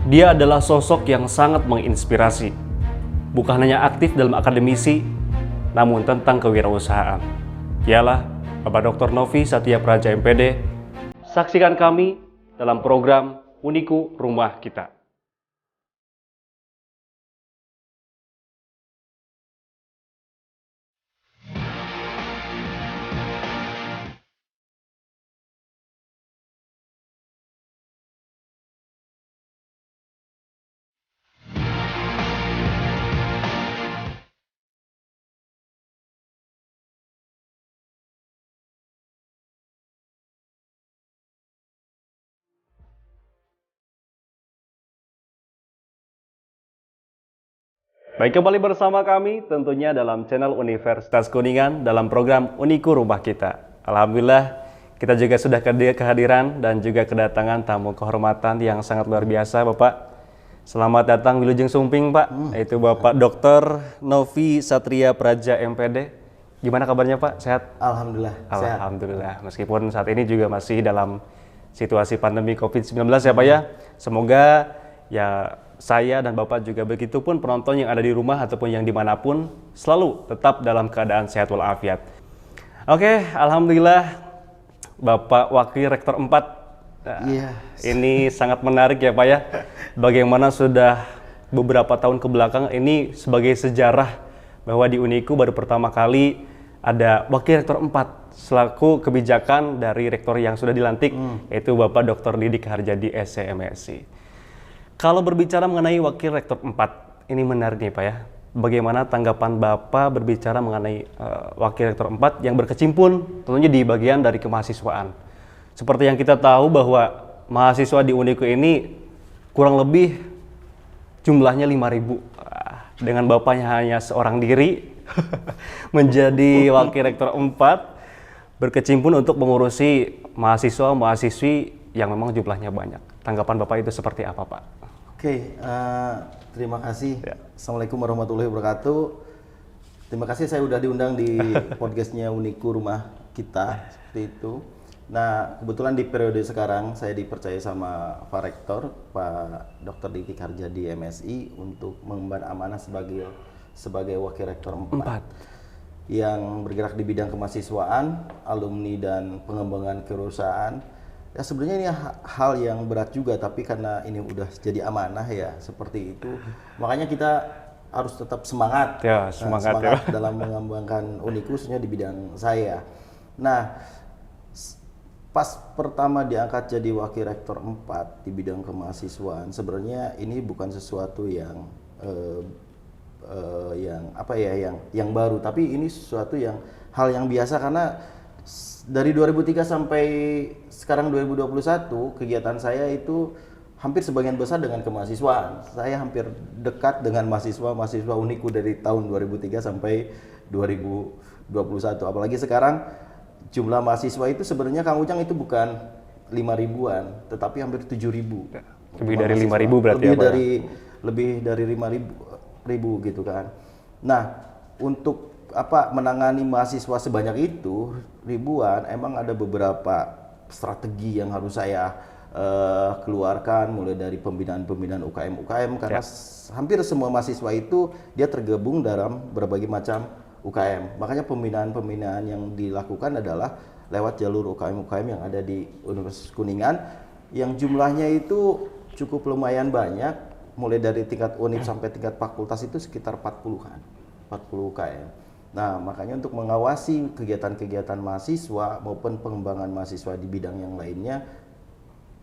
Dia adalah sosok yang sangat menginspirasi, bukan hanya aktif dalam akademisi, namun tentang kewirausahaan. Ialah Bapak Dr. Novi Satria Praja MPD. Saksikan kami dalam program Uniku Rumah Kita. Baik, kembali bersama kami tentunya dalam channel Universitas Kuningan dalam program Uniku Rumah Kita. Alhamdulillah kita juga sudah kehadiran dan juga kedatangan tamu kehormatan yang sangat luar biasa, Bapak. Selamat datang Wilujeng Sumping, Pak. Yaitu Bapak Dr. Novi Satria Praja MPD. Gimana kabarnya, Pak? Sehat? Alhamdulillah. Alhamdulillah. Meskipun saat ini juga masih dalam situasi pandemi COVID-19 ya, Pak ya. Semoga ya saya dan Bapak juga begitu pun penonton yang ada di rumah ataupun yang dimanapun selalu tetap dalam keadaan sehat walafiat. Oke, Alhamdulillah Bapak Wakil Rektor 4. Ini sangat menarik ya Pak ya. Bagaimana sudah beberapa tahun ke belakang ini sebagai sejarah bahwa di Uniku baru pertama kali ada Wakil Rektor 4 selaku kebijakan dari rektor yang sudah dilantik yaitu Bapak Dr. Didik Harjadi SCMSI. Kalau berbicara mengenai Wakil Rektor 4, ini menarik nih Pak ya. Bagaimana tanggapan Bapak berbicara mengenai Wakil Rektor 4 yang berkecimpung tentunya di bagian dari kemahasiswaan. Seperti yang kita tahu bahwa mahasiswa di Uniku ini kurang lebih jumlahnya 5.000. Dengan Bapaknya hanya seorang diri menjadi Wakil Rektor 4 berkecimpung untuk mengurusi mahasiswa-mahasiswi yang memang jumlahnya banyak. Tanggapan Bapak itu seperti apa Pak? Oke, terima kasih. Assalamualaikum warahmatullahi wabarakatuh. Terima kasih saya udah diundang di podcastnya Uniku Rumah Kita, seperti itu. Nah, kebetulan di periode sekarang saya dipercaya sama Pak Rektor, Pak Dr. Didik Harjadi MSI untuk mengemban amanah sebagai Wakil Rektor 4 yang bergerak di bidang kemahasiswaan, alumni dan pengembangan kewirausahaan. Ya sebenarnya ini hal yang berat juga, tapi karena ini udah jadi amanah ya seperti itu, makanya kita harus tetap semangat, semangat dalam mengembangkan Uniku khususnya di bidang saya. Nah, pas pertama diangkat jadi Wakil Rektor 4 di bidang kemahasiswaan, sebenarnya ini bukan sesuatu yang yang baru, tapi ini sesuatu yang hal yang biasa karena dari 2003 sampai sekarang 2021 kegiatan saya itu hampir sebagian besar dengan kemahasiswaan. Saya hampir dekat dengan mahasiswa Uniku dari tahun 2003 sampai 2021. Apalagi sekarang jumlah mahasiswa itu sebenarnya Kang Ujang itu bukan 5.000-an, tetapi hampir 7.000. Lebih dari 5.000 berarti lebih dari 5.000 gitu kan. Nah, untuk menangani mahasiswa sebanyak itu ribuan, emang ada beberapa strategi yang harus saya keluarkan, mulai dari pembinaan UKM karena hampir semua mahasiswa itu dia tergabung dalam berbagai macam UKM. Makanya pembinaan yang dilakukan adalah lewat jalur UKM yang ada di Universitas Kuningan yang jumlahnya itu cukup lumayan banyak, mulai dari tingkat univ sampai tingkat fakultas itu sekitar 40 UKM. Nah, makanya untuk mengawasi kegiatan-kegiatan mahasiswa maupun pengembangan mahasiswa di bidang yang lainnya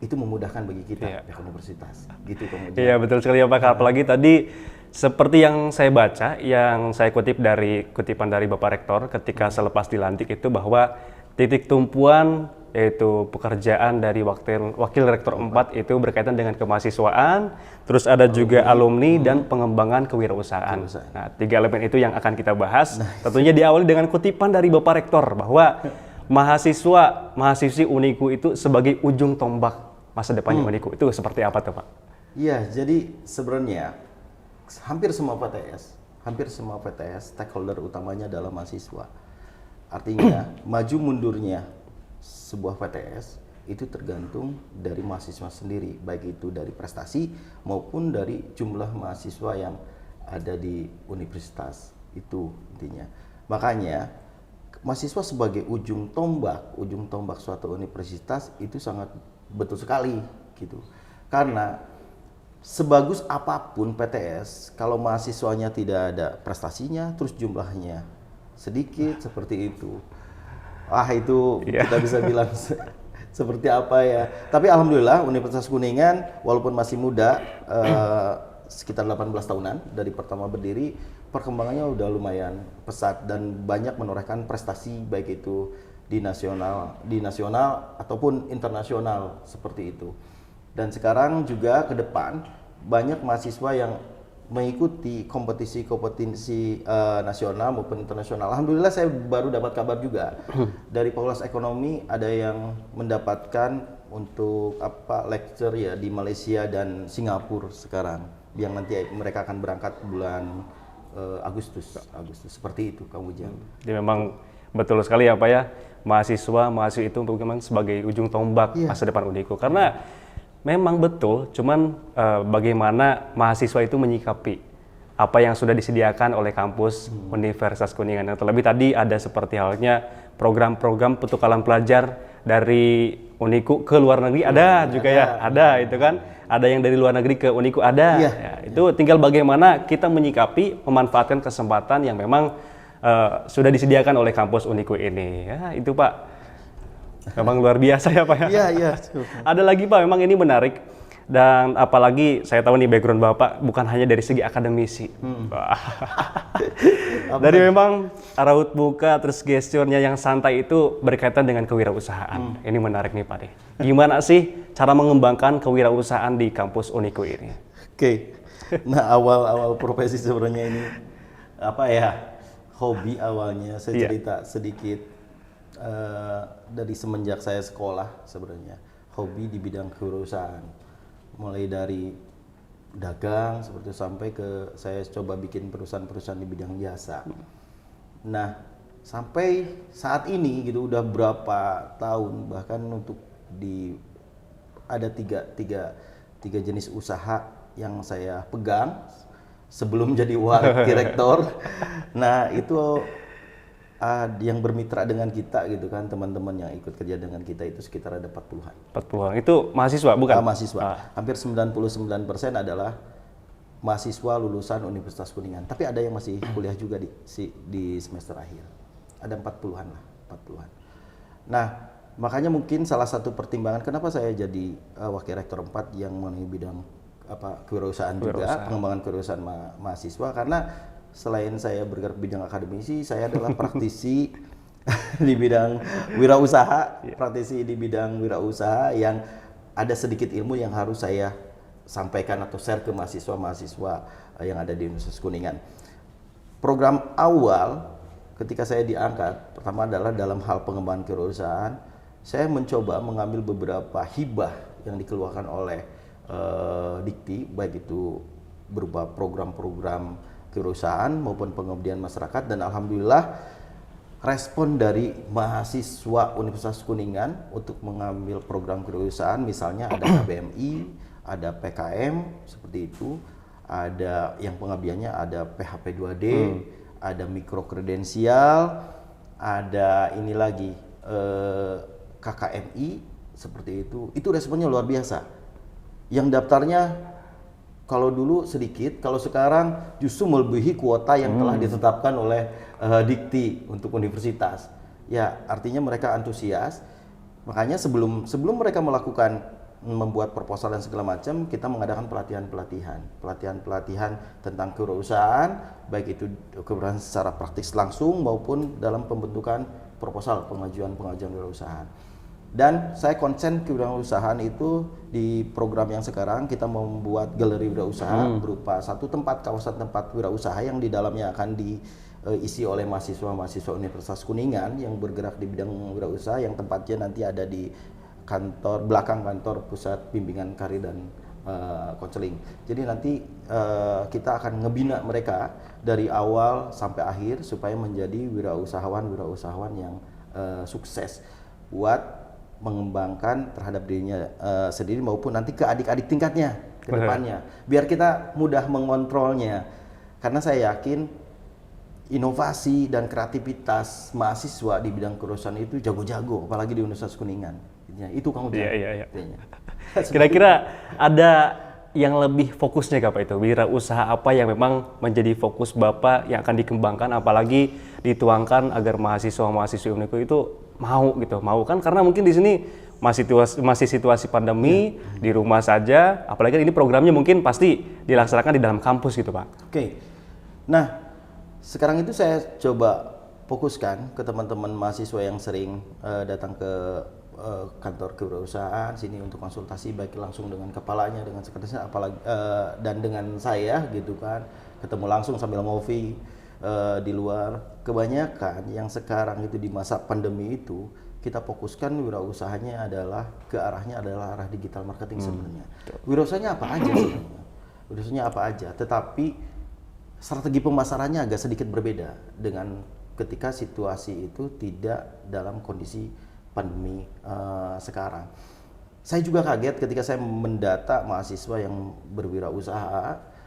itu memudahkan bagi kita pihak universitas. Gitu kemudian. Iya, betul sekali ya Pak. Apalagi tadi seperti yang saya baca, yang saya kutip dari kutipan dari Bapak Rektor ketika selepas dilantik itu bahwa titik tumpuan yaitu pekerjaan dari Wakil Rektor 4 itu berkaitan dengan kemahasiswaan, terus ada juga alumni dan pengembangan kewirausahaan. Nah, 3 elemen itu yang akan kita bahas. Tentunya diawali dengan kutipan dari Bapak Rektor bahwa mahasiswi Uniku itu sebagai ujung tombak masa depannya Uniku. Itu seperti apa tuh Pak? Iya, jadi sebenarnya hampir semua PTS stakeholder utamanya adalah mahasiswa. Artinya maju mundurnya sebuah PTS itu tergantung dari mahasiswa sendiri, baik itu dari prestasi maupun dari jumlah mahasiswa yang ada di universitas, itu intinya. Makanya mahasiswa sebagai ujung tombak suatu universitas itu sangat betul sekali gitu. Karena sebagus apapun PTS, kalau mahasiswanya tidak ada prestasinya, terus jumlahnya sedikit seperti itu, itu kita bisa bilang seperti apa ya. Tapi alhamdulillah Universitas Kuningan walaupun masih muda, sekitar 18 tahunan dari pertama berdiri, perkembangannya udah lumayan pesat dan banyak menorehkan prestasi baik itu di nasional ataupun internasional seperti itu. Dan sekarang juga ke depan banyak mahasiswa yang mengikuti kompetisi nasional maupun internasional. Alhamdulillah saya baru dapat kabar juga dari Fakultas Ekonomi ada yang mendapatkan untuk lecture ya di Malaysia dan Singapura sekarang, yang nanti mereka akan berangkat bulan Agustus seperti itu, Kang Ujang. Jadi memang betul sekali ya Pak ya, mahasiswa itu memang sebagai ujung tombak masa depan Uniku, karena memang betul, cuman bagaimana mahasiswa itu menyikapi apa yang sudah disediakan oleh kampus Universitas Kuningan. Yang terlebih tadi ada seperti halnya program-program pertukaran pelajar dari Uniku ke luar negeri ada juga ya, ada itu kan, ada yang dari luar negeri ke Uniku ada. Ya, itu tinggal bagaimana kita menyikapi, memanfaatkan kesempatan yang memang sudah disediakan oleh kampus Uniku ini. Ya, itu Pak. Memang luar biasa ya Pak ya. Iya. Ada lagi Pak, memang ini menarik. Dan apalagi saya tahu nih background Bapak bukan hanya dari segi akademisi. Dari memang raut muka terus gesturnya yang santai itu berkaitan dengan kewirausahaan. Ini menarik nih Pak deh. Gimana sih cara mengembangkan kewirausahaan di kampus Uniku ini? Oke. Nah, awal profesi sebenarnya ini hobi awalnya. Saya cerita sedikit. Dari semenjak saya sekolah sebenarnya hobi di bidang kewirausahaan, mulai dari dagang seperti sampai ke saya coba bikin perusahaan-perusahaan di bidang jasa. Nah, sampai saat ini gitu udah berapa tahun, bahkan untuk ada tiga jenis usaha yang saya pegang sebelum jadi wakil rektor. Nah, itu yang bermitra dengan kita gitu kan, teman-teman yang ikut kerja dengan kita itu sekitar ada 40-an. 40-an. Itu mahasiswa bukan? Mahasiswa. Hampir 99% adalah mahasiswa lulusan Universitas Kuningan. Tapi ada yang masih kuliah juga di semester akhir. Ada 40-an lah, 40-an. Nah, makanya mungkin salah satu pertimbangan kenapa saya jadi wakil rektor 4 yang mengenai bidang kewirausahaan juga, pengembangan kewirausahaan mahasiswa, karena selain saya bergerak bidang akademisi, saya adalah praktisi di bidang wirausaha, praktisi di bidang wirausaha yang ada sedikit ilmu yang harus saya sampaikan atau share ke mahasiswa-mahasiswa yang ada di Universitas Kuningan. Program awal ketika saya diangkat, pertama adalah dalam hal pengembangan kewirausahaan, saya mencoba mengambil beberapa hibah yang dikeluarkan oleh Dikti, baik itu berupa program-program kewirausahaan maupun pengabdian masyarakat, dan alhamdulillah respon dari mahasiswa Universitas Kuningan untuk mengambil program kewirausahaan, misalnya ada KBMI, ada PKM seperti itu, ada yang pengabdiannya ada PHP 2D, ada mikrokredensial, ada ini lagi KKMI seperti itu responnya luar biasa. Yang daftarnya kalau dulu sedikit, kalau sekarang justru melebihi kuota yang telah ditetapkan oleh Dikti untuk universitas. Ya, artinya mereka antusias. Makanya sebelum mereka membuat proposal dan segala macam, kita mengadakan pelatihan tentang kewirausahaan, baik itu kewirausahaan secara praktis langsung maupun dalam pembentukan proposal pengajuan kewirausahaan. Dan saya konsen kewirausahaan itu di program yang sekarang kita membuat galeri wirausaha berupa kawasan tempat wirausaha yang di dalamnya akan diisi oleh mahasiswa Universitas Kuningan yang bergerak di bidang wirausaha, yang tempatnya nanti ada di belakang kantor pusat bimbingan karir dan konseling. Jadi nanti kita akan ngebina mereka dari awal sampai akhir supaya menjadi wirausahawan yang sukses buat mengembangkan terhadap dirinya sendiri maupun nanti ke adik-adik tingkatnya ke depannya. Biar kita mudah mengontrolnya. Karena saya yakin inovasi dan kreativitas mahasiswa di bidang kewirausahaan itu jago-jago, apalagi di Universitas Kuningan. Itu kamu bilang. Iya. Kira-kira ada yang lebih fokusnya Pak itu? Wirausaha apa yang memang menjadi fokus Bapak yang akan dikembangkan, apalagi dituangkan agar mahasiswa-mahasiswa Uniku itu mau kan, karena mungkin di sini masih situasi pandemi, di rumah saja, apalagi ini programnya mungkin pasti dilaksanakan di dalam kampus gitu Pak. Oke. Nah, sekarang itu saya coba fokuskan ke teman-teman mahasiswa yang sering datang ke kantor kewirausahaan sini untuk konsultasi, baik langsung dengan kepalanya, dengan sekretarisnya, apalagi dan dengan saya gitu kan, ketemu langsung sambil ngopi di luar. Kebanyakan yang sekarang itu di masa pandemi itu kita fokuskan wirausahanya adalah ke arahnya adalah arah digital marketing sebenarnya. Wirausahanya apa aja sebenarnya? Wirausahanya apa aja, tetapi strategi pemasarannya agak sedikit berbeda dengan ketika situasi itu tidak dalam kondisi pandemi sekarang. Saya juga kaget ketika saya mendata mahasiswa yang berwirausaha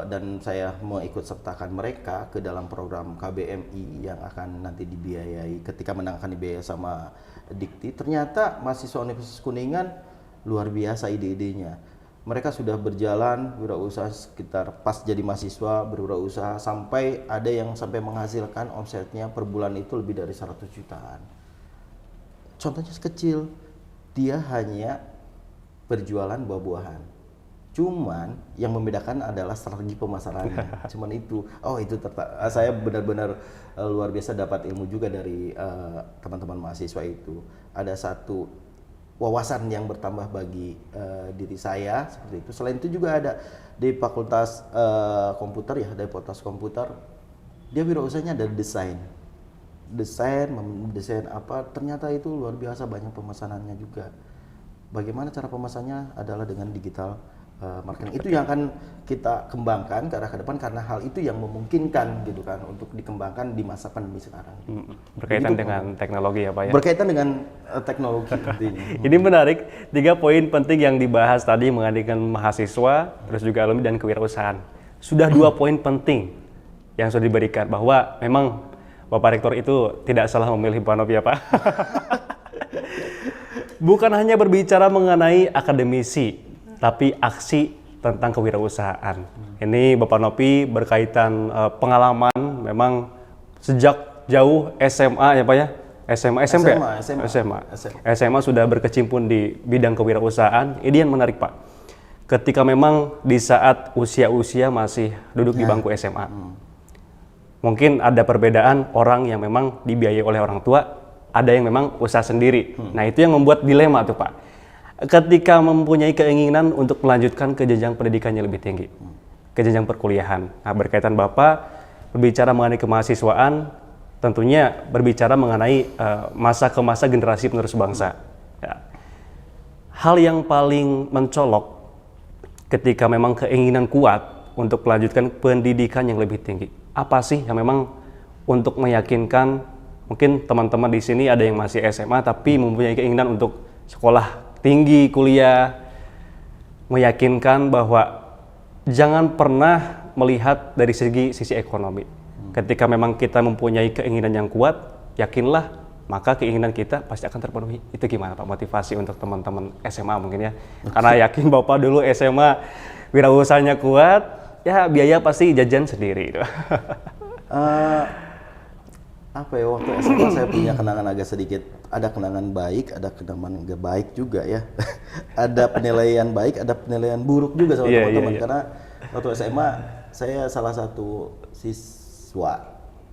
dan saya mengikut sertakan mereka ke dalam program KBMI yang akan nanti dibiayai ketika menang akan dibiayai sama Dikti. Ternyata mahasiswa Universitas Kuningan luar biasa ide-idenya. Mereka sudah berjalan wirausaha sekitar pas jadi mahasiswa berwirausaha sampai ada yang sampai menghasilkan omsetnya per bulan itu lebih dari 100 jutaan. Contohnya kecil, dia hanya berjualan buah-buahan. Cuman yang membedakan adalah strategi pemasarannya. Cuman itu. Oh, itu saya benar-benar luar biasa dapat ilmu juga dari teman-teman mahasiswa itu. Ada satu wawasan yang bertambah bagi diri saya seperti itu. Selain itu juga ada di Fakultas Komputer ya, dari Fakultas Komputer. Dia wirausahanya ada desain apa, ternyata itu luar biasa banyak pemesanannya juga. Bagaimana cara pemesannya adalah dengan digital marketing. Itu yang akan kita kembangkan ke arah ke depan karena hal itu yang memungkinkan gitu kan untuk dikembangkan di masa pandemi sekarang. Berkaitan dengan teknologi ya Pak ya? Berkaitan dengan teknologi intinya. Ini menarik, 3 poin penting yang dibahas tadi mengenai mahasiswa, terus juga alumni dan kewirausahaan. Sudah 2 poin penting yang sudah diberikan bahwa memang Bapak Rektor itu tidak salah memilih Pak Nopi ya Pak. Bukan hanya berbicara mengenai akademisi, tapi aksi tentang kewirausahaan. Ini Bapak Nopi berkaitan pengalaman memang sejak jauh SMA ya Pak ya? SMA sudah berkecimpung di bidang kewirausahaan. Ini yang menarik Pak. Ketika memang di saat usia-usia masih duduk di bangku SMA. Mungkin ada perbedaan orang yang memang dibiayai oleh orang tua, ada yang memang usaha sendiri. Nah itu yang membuat dilema tuh Pak. Ketika mempunyai keinginan untuk melanjutkan ke jenjang pendidikannya lebih tinggi, ke jenjang perkuliahan. Nah berkaitan Bapak berbicara mengenai kemahasiswaan, tentunya berbicara mengenai masa ke masa generasi penerus bangsa. Ya. Hal yang paling mencolok ketika memang keinginan kuat untuk melanjutkan pendidikan yang lebih tinggi. Apa sih yang memang untuk meyakinkan, mungkin teman-teman di sini ada yang masih SMA tapi mempunyai keinginan untuk sekolah tinggi, kuliah, meyakinkan bahwa jangan pernah melihat dari sisi ekonomi. Ketika memang kita mempunyai keinginan yang kuat, yakinlah maka keinginan kita pasti akan terpenuhi. Itu gimana Pak motivasi untuk teman-teman SMA mungkin ya? Karena yakin Bapak dulu SMA wirausahanya kuat, ya biaya pasti jajan sendiri. Apa ya, waktu SMA saya punya kenangan agak sedikit, ada kenangan baik, ada kenangan nggak baik juga ya. Ada penilaian baik, ada penilaian buruk juga sama teman-teman. Karena waktu SMA saya salah satu siswa,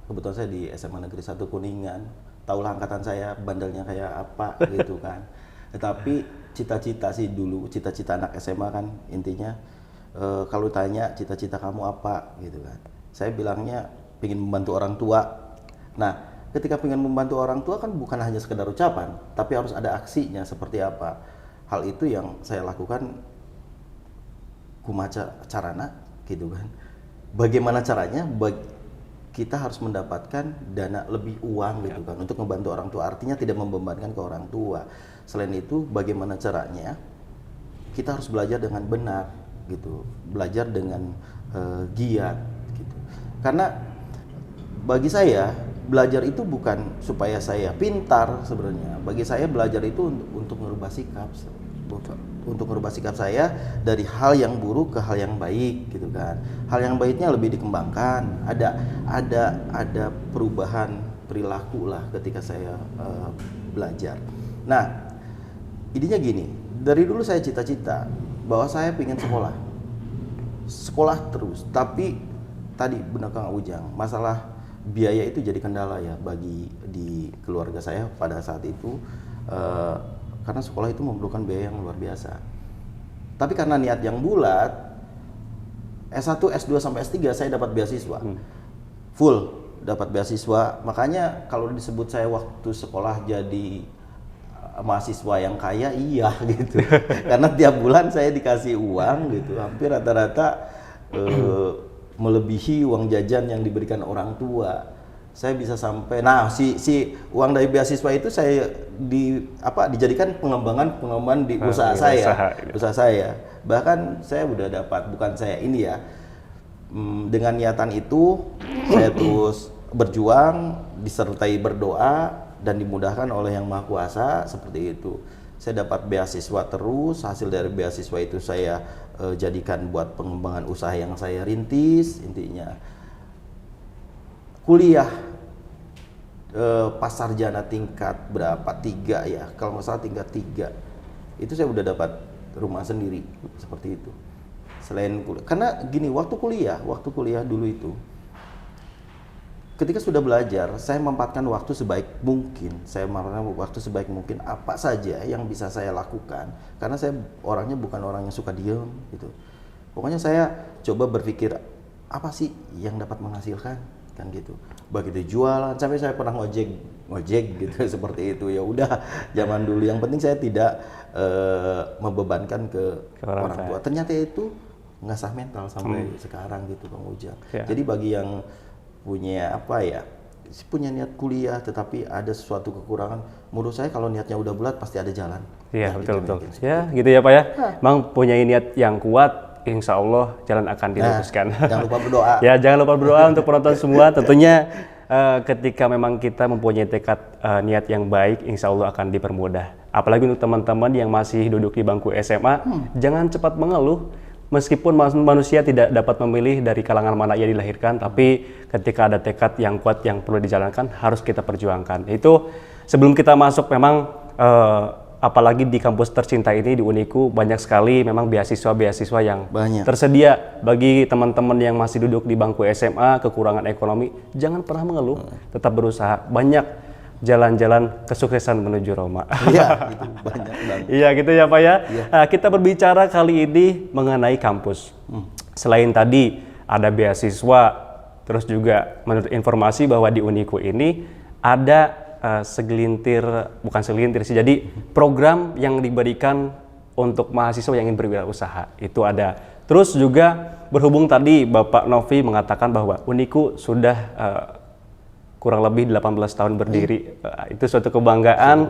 kebetulan saya di SMA Negeri 1 Kuningan, tahulah angkatan saya bandelnya kayak apa gitu kan. Tetapi cita-cita sih dulu, cita-cita anak SMA kan intinya kalau tanya cita-cita kamu apa gitu kan. Saya bilangnya ingin membantu orang tua. Nah, ketika ingin membantu orang tua kan bukan hanya sekedar ucapan, tapi harus ada aksinya seperti apa. Hal itu yang saya lakukan kumaha carana gitu kan. Bagaimana caranya? Kita harus mendapatkan dana lebih uang gitu kan untuk membantu orang tua. Artinya tidak membebankan ke orang tua. Selain itu, bagaimana caranya kita harus belajar dengan benar gitu, belajar dengan giat gitu. Karena bagi saya belajar itu bukan supaya saya pintar sebenarnya. Bagi saya belajar itu untuk merubah sikap, untuk merubah sikap saya dari hal yang buruk ke hal yang baik gitu kan. Hal yang baiknya lebih dikembangkan. Ada perubahan perilaku lah ketika saya belajar. Nah, idenya gini, dari dulu saya cita-cita bahwa saya pengen sekolah terus. Tapi tadi benar Kang Ujang, masalah biaya itu jadi kendala ya bagi di keluarga saya pada saat itu, karena sekolah itu memerlukan biaya yang luar biasa. Tapi karena niat yang bulat, S1, S2 sampai S3 saya dapat beasiswa. Full dapat beasiswa. Makanya kalau disebut saya waktu sekolah jadi mahasiswa yang kaya, iya gitu. Karena tiap bulan saya dikasih uang gitu, hampir rata-rata melebihi uang jajan yang diberikan orang tua. Saya bisa sampai, nah si uang dari beasiswa itu saya dijadikan pengembangan di usaha saya. Bahkan saya udah dapat, bukan saya ini ya, dengan niatan itu saya terus berjuang disertai berdoa dan dimudahkan oleh Yang Maha Kuasa seperti itu. Saya dapat beasiswa terus, hasil dari beasiswa itu saya jadikan buat pengembangan usaha yang saya rintis. Intinya kuliah pasarjana tingkat berapa? 3 ya, kalau nggak salah tingkat 3 itu saya udah dapat rumah sendiri seperti itu. Selain kuliah, karena gini, waktu kuliah dulu itu, ketika sudah belajar, saya memanfaatkan waktu sebaik mungkin. Apa saja yang bisa saya lakukan. Karena saya orangnya bukan orang yang suka diem gitu. Pokoknya saya coba berpikir apa sih yang dapat menghasilkan, kan gitu. Begitu jualan, sampai saya pernah ngojek gitu seperti itu. Ya udah, zaman dulu yang penting saya tidak membebankan ke orang tua. Ternyata itu ngasah mental sampai sekarang gitu Bang Ujang. Jadi bagi yang punya punya niat kuliah tetapi ada sesuatu kekurangan, menurut saya kalau niatnya udah bulat pasti ada jalan. Iya, betul. Ya gitu ya Pak ya. Memang punya niat yang kuat, insya Allah jalan akan diluruskan. Jangan lupa berdoa. Ya, jangan lupa berdoa untuk penonton semua. Tentunya ketika memang kita mempunyai tekad niat yang baik, insya Allah akan dipermudah. Apalagi untuk teman-teman yang masih duduk di bangku SMA, jangan cepat mengeluh. Meskipun manusia tidak dapat memilih dari kalangan mana ia dilahirkan, tapi ketika ada tekad yang kuat yang perlu dijalankan, harus kita perjuangkan. Itu sebelum kita masuk memang apalagi di kampus tercinta ini di Uniku, banyak sekali memang beasiswa yang tersedia bagi teman-teman yang masih duduk di bangku SMA, kekurangan ekonomi. Jangan pernah mengeluh, tetap berusaha. Banyak jalan-jalan kesuksesan menuju Roma. Iya, itu banyak banget. Iya gitu ya Pak ya. Nah, kita berbicara kali ini mengenai kampus. Selain tadi ada beasiswa, terus juga menurut informasi bahwa di Uniku ini ada bukan segelintir sih, jadi program yang diberikan untuk mahasiswa yang ingin berwirausaha. Itu ada. Terus juga berhubung tadi Bapak Novi mengatakan bahwa Uniku sudah kurang lebih 18 tahun berdiri. Itu suatu kebanggaan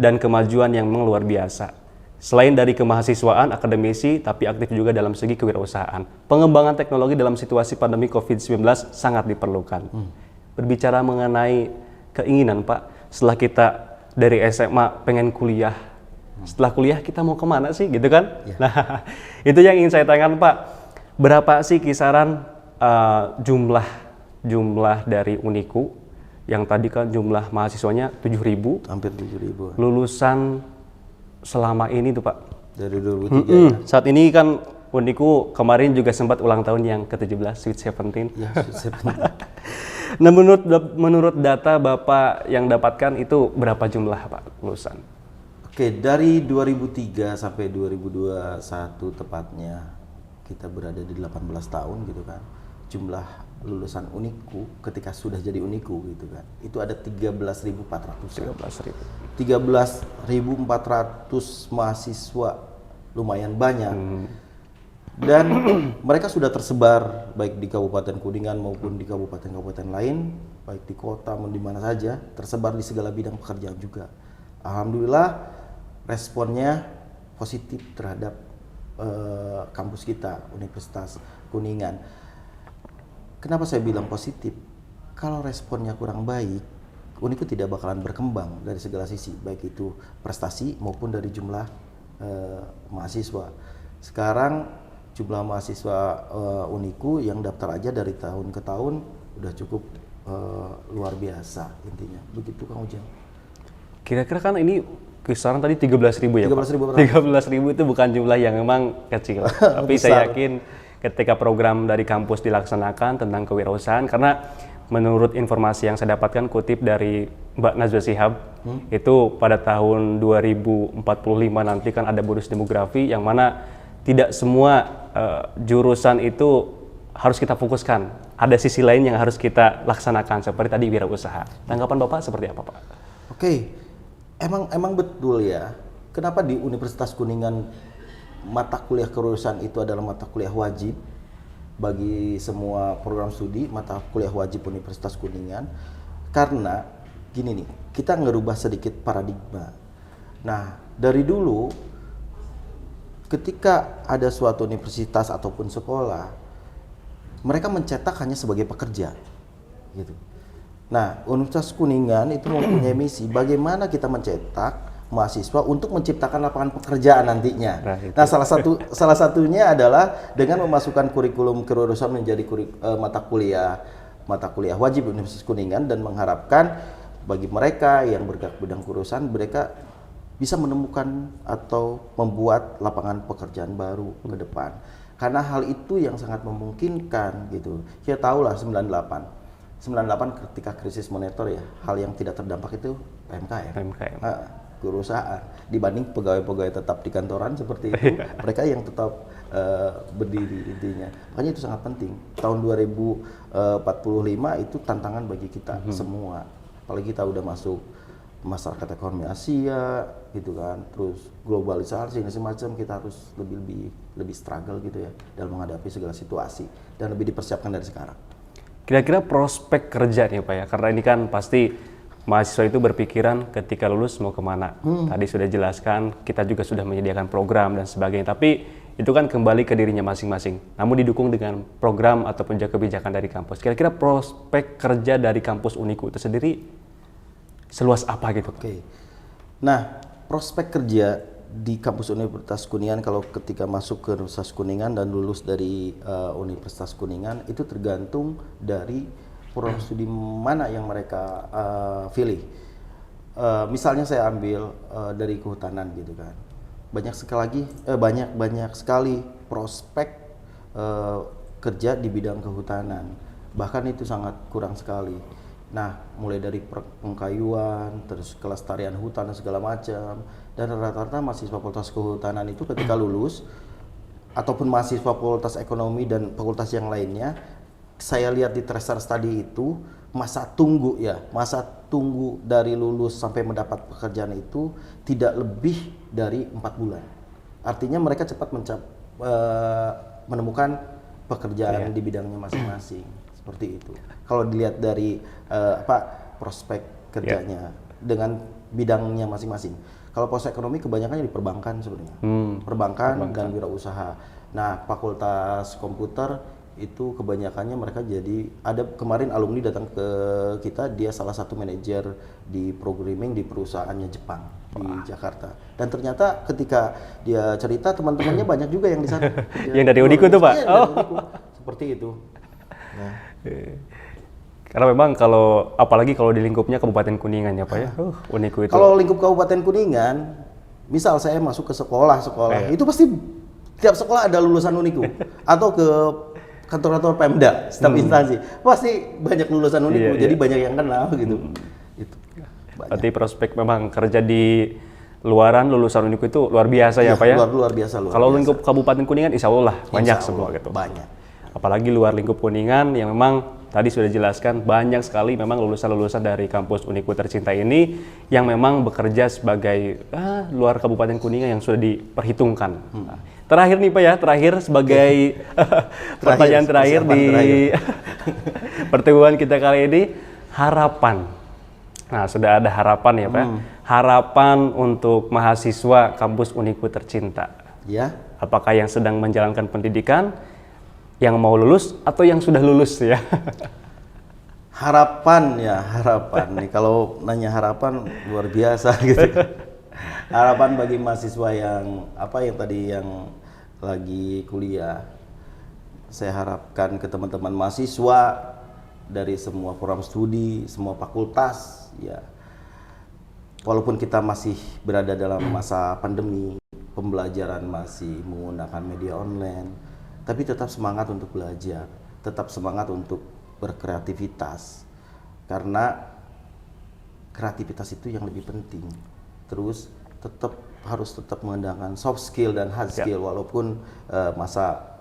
dan kemajuan yang memang luar biasa. Selain dari kemahasiswaan, akademisi, tapi aktif juga dalam segi kewirausahaan. Pengembangan teknologi dalam situasi pandemi COVID-19 sangat diperlukan. Berbicara mengenai keinginan Pak, setelah kita dari SMA pengen kuliah, setelah kuliah kita mau kemana sih gitu kan? Nah, itu yang ingin saya tanyakan Pak. Berapa sih kisaran jumlah dari Uniku? Yang tadi kan jumlah mahasiswanya 7.000, hampir 7.000. Lulusan selama ini tuh Pak. Dari 2003 ya. Saat ini kan Uniku kemarin juga sempat ulang tahun yang ke-17, Sweet 17. Ya, Sweet 17. Nah, menurut data Bapak yang dapatkan itu berapa jumlah Pak lulusan? Oke, dari 2003 sampai 2021 tepatnya kita berada di 18 tahun gitu kan. Jumlah lulusan Uniku ketika sudah jadi Uniku gitu kan, itu ada 13.400. 13.400 mahasiswa, lumayan banyak. Dan mereka sudah tersebar baik di Kabupaten Kuningan maupun di kabupaten-kabupaten lain, baik di kota maupun di mana saja, tersebar di segala bidang pekerjaan juga. Alhamdulillah responnya positif terhadap kampus kita, Universitas Kuningan. Kenapa saya bilang positif? Kalau responnya kurang baik, Uniku tidak bakalan berkembang dari segala sisi, baik itu prestasi maupun dari jumlah mahasiswa. Sekarang jumlah mahasiswa Uniku yang daftar aja dari tahun ke tahun udah cukup luar biasa intinya. Begitu Kang Ujang. Kira-kira kan ini kisaran tadi 13.000 ya 13.000 Pak? 13.000 itu bukan jumlah yang memang kecil. Tapi saya yakin ketika program dari kampus dilaksanakan tentang kewirausahaan, karena menurut informasi yang saya dapatkan kutip dari Mbak Najwa Shihab, itu pada tahun 2045 nanti kan ada bonus demografi yang mana tidak semua jurusan itu harus kita fokuskan. Ada sisi lain yang harus kita laksanakan seperti tadi wirausaha. Tanggapan Bapak seperti apa Pak? Oke, emang betul ya. Kenapa di Universitas Kuningan mata kuliah kewirausahaan itu adalah mata kuliah wajib bagi semua program studi, mata kuliah wajib Universitas Kuningan? Karena gini nih, kita ngerubah sedikit paradigma. Nah, dari dulu ketika ada suatu universitas ataupun sekolah, mereka mencetak hanya sebagai pekerja, gitu. Nah, Universitas Kuningan itu mempunyai misi bagaimana kita mencetak mahasiswa untuk menciptakan lapangan pekerjaan nantinya. Nah, salah satunya adalah dengan memasukkan kurikulum kewirausahaan menjadi mata kuliah wajib Universitas Kuningan, dan mengharapkan bagi mereka yang bergerak bidang kewirausahaan, mereka bisa menemukan atau membuat lapangan pekerjaan baru ke depan. Karena hal itu yang sangat memungkinkan gitu. Kita tahulah 98 ketika krisis moneter ya, hal yang tidak terdampak itu PMKM. Kewirausahaan dibanding pegawai-pegawai tetap di kantoran seperti itu, mereka yang tetap berdiri intinya. Makanya itu sangat penting. Tahun 2045 itu tantangan bagi kita semua. Apalagi kita udah masuk masyarakat ekonomi Asia gitu kan, terus globalisasi dan semacam, kita harus lebih struggle gitu ya dalam menghadapi segala situasi dan lebih dipersiapkan dari sekarang. Kira-kira prospek kerja nih Pak ya, karena ini kan pasti mahasiswa itu berpikiran ketika lulus mau kemana. Tadi sudah jelaskan, kita juga sudah menyediakan program dan sebagainya, tapi itu kan kembali ke dirinya masing-masing. Namun didukung dengan program ataupun kebijakan dari kampus. Kira-kira prospek kerja dari kampus Uniku itu sendiri seluas apa gitu Pak? Oke. Nah, prospek kerja di kampus Universitas Kuningan kalau ketika masuk ke Universitas Kuningan dan lulus dari Universitas Kuningan itu tergantung dari program studi mana yang mereka pilih. Misalnya saya ambil dari kehutanan gitu kan. Banyak sekali prospek kerja di bidang kehutanan. Bahkan itu sangat kurang sekali. Nah, mulai dari pengkayuan, terus kelestarian hutan dan segala macam. Dan rata-rata mahasiswa fakultas kehutanan itu ketika lulus, ataupun mahasiswa fakultas ekonomi dan fakultas yang lainnya, saya lihat di tracer study itu, masa tunggu dari lulus sampai mendapat pekerjaan itu tidak lebih dari 4 bulan. Artinya mereka cepat menemukan pekerjaan di bidangnya masing-masing. Seperti itu. Kalau dilihat dari prospek kerjanya dengan bidangnya masing-masing. Kalau prospek ekonomi kebanyakan di perbankan sebenarnya. Perbankan dan wirausaha. Nah, fakultas komputer itu kebanyakannya mereka jadi, ada kemarin alumni datang ke kita, dia salah satu manajer di programming di perusahaannya Jepang di Jakarta. Dan ternyata ketika dia cerita, teman-temannya banyak juga yang di sana. Yang dari Uniku tuh Pak? Iya, dari Uniku. Seperti itu. Nah. Karena memang apalagi kalau di lingkupnya Kabupaten Kuningan ya Pak ya, Uniku itu. Kalau lingkup Kabupaten Kuningan, misal saya masuk ke sekolah, itu pasti tiap sekolah ada lulusan Uniku atau ke kantor-kantor Pemda, setiap instansi pasti banyak lulusan Uniku, jadi banyak yang kenal gitu. Itu. Berarti prospek memang kerja di luaran lulusan Uniku itu luar biasa ya Pak ya? Luar biasa. Kalau lingkup Kabupaten Kuningan insya Allah banyak semua gitu. Banyak. Apalagi luar lingkup Kuningan yang memang tadi sudah dijelaskan banyak sekali memang lulusan-lulusan dari kampus Uniku tercinta ini yang memang bekerja sebagai luar Kabupaten Kuningan yang sudah diperhitungkan. Terakhir nih Pak ya, sebagai pertanyaan terakhir di pertemuan kita kali ini, harapan. Nah, sudah ada harapan ya Pak. harapan untuk mahasiswa kampus Uniku tercinta. Ya, Apakah yang sedang menjalankan pendidikan, yang mau lulus atau yang sudah lulus ya? harapan nih. Kalau nanya harapan luar biasa gitu. Harapan bagi mahasiswa yang tadi yang lagi kuliah. Saya harapkan ke teman-teman mahasiswa dari semua program studi, semua fakultas, ya. Walaupun kita masih berada dalam masa pandemi, pembelajaran masih menggunakan media online, tapi tetap semangat untuk belajar, tetap semangat untuk berkreativitas, karena kreativitas itu yang lebih penting. Terus harus tetap mengandalkan soft skill dan hard skill walaupun masa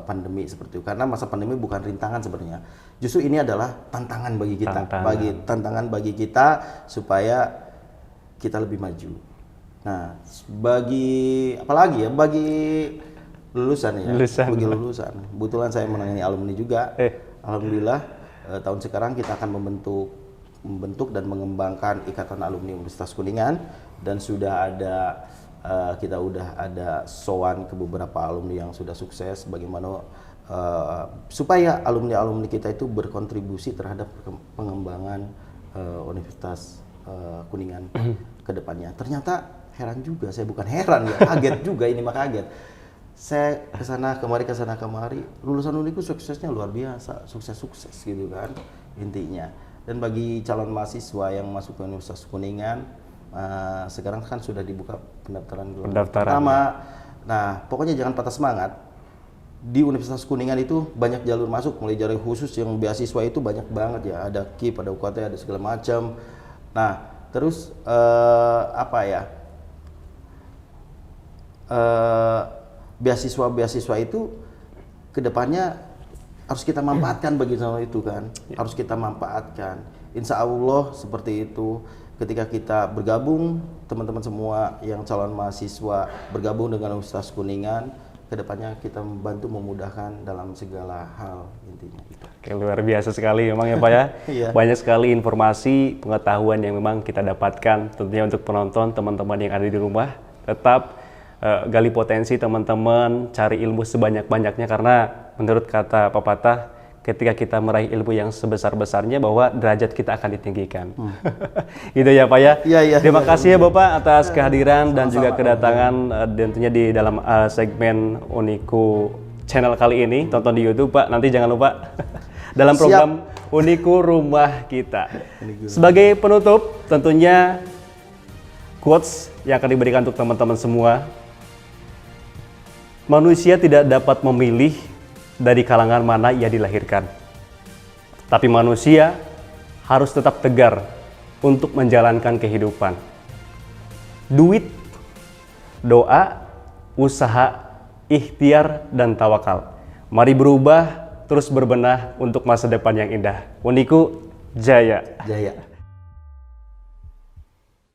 pandemi seperti itu. Karena masa pandemi bukan rintangan sebenarnya. Justru ini adalah tantangan bagi kita, tantangan bagi kita supaya kita lebih maju. Nah, bagi lulusan. Bagi lulusan. Kebetulan saya menangani alumni juga. Alhamdulillah tahun sekarang kita akan membentuk dan mengembangkan Ikatan Alumni Universitas Kuningan, dan kita udah ada sowan ke beberapa alumni yang sudah sukses bagaimana supaya alumni kita itu berkontribusi terhadap pengembangan Universitas Kuningan ke depannya. Ternyata heran juga, saya bukan heran ya, kaget juga ini mah kaget. Saya kesana kemari, lulusan Uniku suksesnya luar biasa, sukses gitu kan intinya. Dan bagi calon mahasiswa yang masuk ke Universitas Kuningan, sekarang kan sudah dibuka pendaftaran pertama. Nah, pokoknya jangan patah semangat. Di Universitas Kuningan itu banyak jalur masuk, mulai jalur khusus yang beasiswa itu banyak banget ya, ada KIP, ada UKT, ada segala macam. Nah, terus beasiswa itu kedepannya harus kita manfaatkan bagi calon itu kan, harus kita manfaatkan. Insya Allah seperti itu. Ketika kita bergabung, teman-teman semua yang calon mahasiswa bergabung dengan Universitas Kuningan, kedepannya kita membantu memudahkan dalam segala hal intinya. Oke, luar biasa sekali memang ya Pak ya. Banyak sekali informasi, pengetahuan yang memang kita dapatkan. Tentunya untuk penonton, teman-teman yang ada di rumah, tetap gali potensi teman-teman, cari ilmu sebanyak-banyaknya, karena menurut kata pepatah, ketika kita meraih ilmu yang sebesar-besarnya bahwa derajat kita akan ditinggikan. Gitu ya Pak ya. Terima kasih ya Bapak atas kehadiran dan juga kedatangan tentunya di dalam segmen Uniku channel kali ini. Tonton di YouTube Pak, nanti jangan lupa dalam program Uniku Rumah Kita. Sebagai penutup, tentunya quotes yang akan diberikan untuk teman-teman semua. Manusia tidak dapat memilih dari kalangan mana ia dilahirkan. Tapi manusia harus tetap tegar untuk menjalankan kehidupan. Duit, doa, usaha, ikhtiar, dan tawakal. Mari berubah, terus berbenah untuk masa depan yang indah. Uniku Jaya.